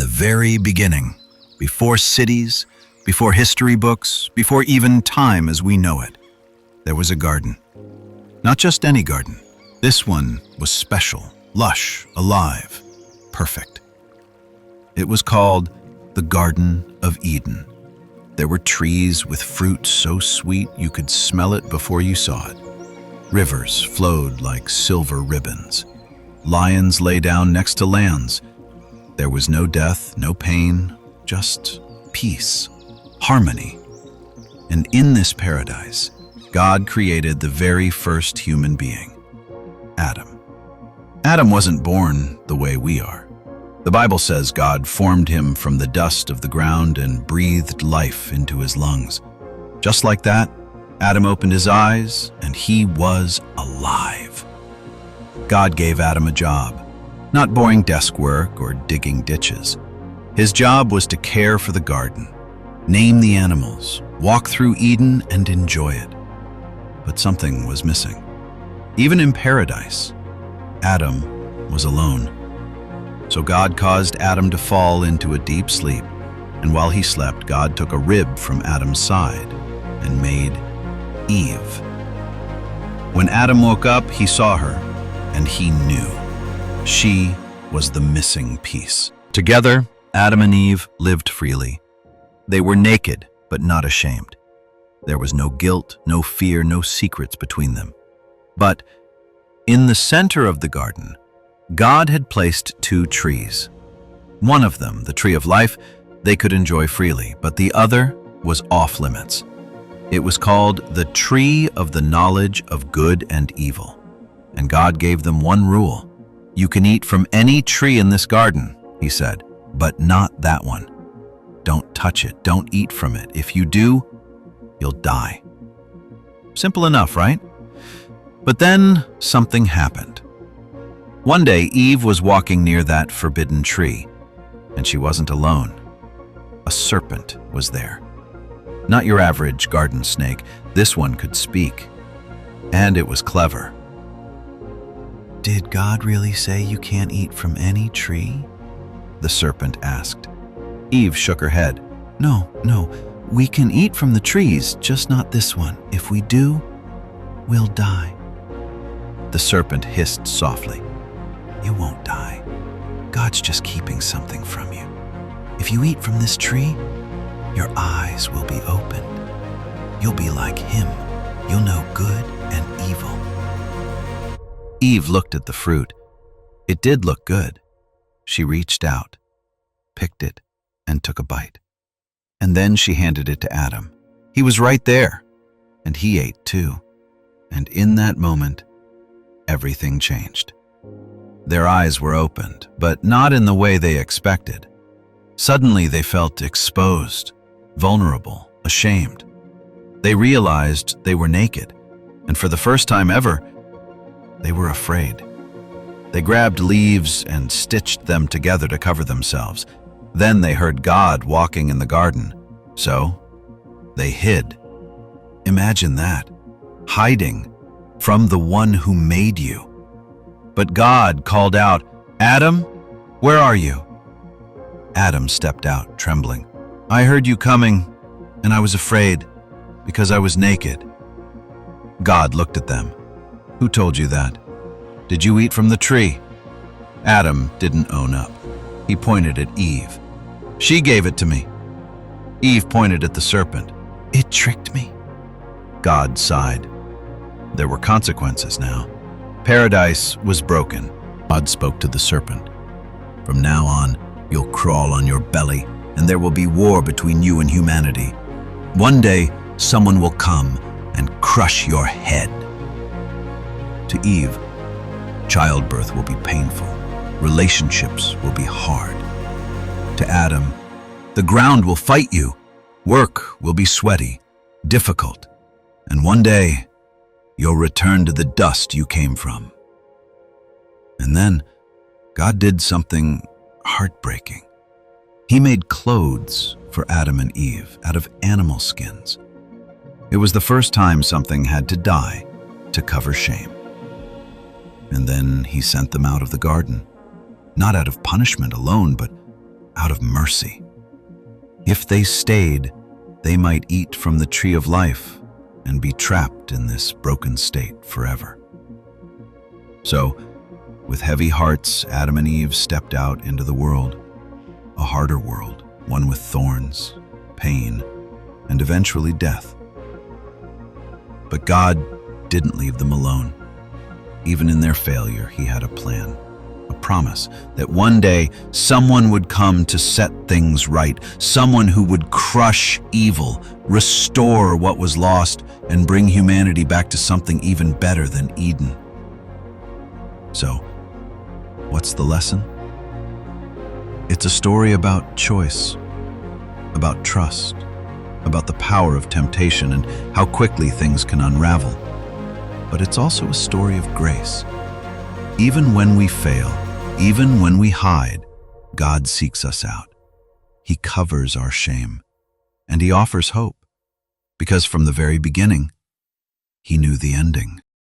very beginning, before cities, before history books, before even time as we know it, there was a garden. Not just any garden. This one was special, lush, alive, perfect. It was called the Garden of Eden. There were trees with fruit so sweet you could smell it before you saw it. Rivers flowed like silver ribbons. Lions lay down next to lambs. There was no death, no pain, just peace, harmony. And in this paradise, God created the very first human being, Adam. Adam wasn't born the way we are. The Bible says God formed him from the dust of the ground and breathed life into his lungs. Just like that, Adam opened his eyes and he was alive. God gave Adam a job, not boring desk work or digging ditches. His job was to care for the garden, name the animals, walk through Eden and enjoy it. But something was missing. Even in paradise, Adam was alone. So God caused Adam to fall into a deep sleep, and while he slept, God took a rib from Adam's side and made Eve. When Adam woke up, he saw her, and he knew she was the missing piece. Together, Adam and Eve lived freely. They were naked, but not ashamed. There was no guilt, no fear, no secrets between them. But in the center of the garden, God had placed two trees. One of them, the tree of life, they could enjoy freely, but the other was off limits. It was called the tree of the knowledge of good and evil. And God gave them one rule. You can eat from any tree in this garden, he said, but not that one. Don't touch it, don't eat from it. If you do, you'll die. Simple enough, right? But then something happened. One day, Eve was walking near that forbidden tree, and she wasn't alone. A serpent was there. Not your average garden snake. This one could speak, and it was clever. Did God really say you can't eat from any tree? The serpent asked. Eve shook her head. No, we can eat from the trees, just not this one. If we do, we'll die. The serpent hissed softly. You won't die. God's just keeping something from you. If you eat from this tree, your eyes will be opened. You'll be like him. You'll know good and evil. Eve looked at the fruit. It did look good. She reached out, picked it, and took a bite. And then she handed it to Adam. He was right there, and he ate too. And in that moment, everything changed. Their eyes were opened, but not in the way they expected. Suddenly they felt exposed, vulnerable, ashamed. They realized they were naked, and for the first time ever, they were afraid. They grabbed leaves and stitched them together to cover themselves. Then they heard God walking in the garden, so they hid. Imagine that, hiding from the one who made you. But God called out, Adam, where are you? Adam stepped out, trembling. I heard you coming, and I was afraid, because I was naked. God looked at them. Who told you that? Did you eat from the tree? Adam didn't own up. He pointed at Eve. She gave it to me. Eve pointed at the serpent. It tricked me. God sighed. There were consequences now. Paradise was broken. God spoke to the serpent. From now on, you'll crawl on your belly, and there will be war between you and humanity. One day, someone will come and crush your head. To Eve, childbirth will be painful. Relationships will be hard. To Adam, the ground will fight you. Work will be sweaty, difficult. And one day, you'll return to the dust you came from. And then, God did something heartbreaking. He made clothes for Adam and Eve out of animal skins. It was the first time something had to die to cover shame. And then he sent them out of the garden, not out of punishment alone, but out out of mercy. If they stayed, they might eat from the tree of life and be trapped in this broken state forever. So, with heavy hearts, Adam and Eve stepped out into the world, a harder world, one with thorns, pain, and eventually death. But God didn't leave them alone. Even in their failure, He had a plan, a promise that one day someone would come to set things right, someone who would crush evil, restore what was lost, and bring humanity back to something even better than Eden. So, what's the lesson? It's a story about choice, about trust, about the power of temptation and how quickly things can unravel. But it's also a story of grace. Even when we fail, even when we hide, God seeks us out. He covers our shame, and He offers hope, because from the very beginning, He knew the ending.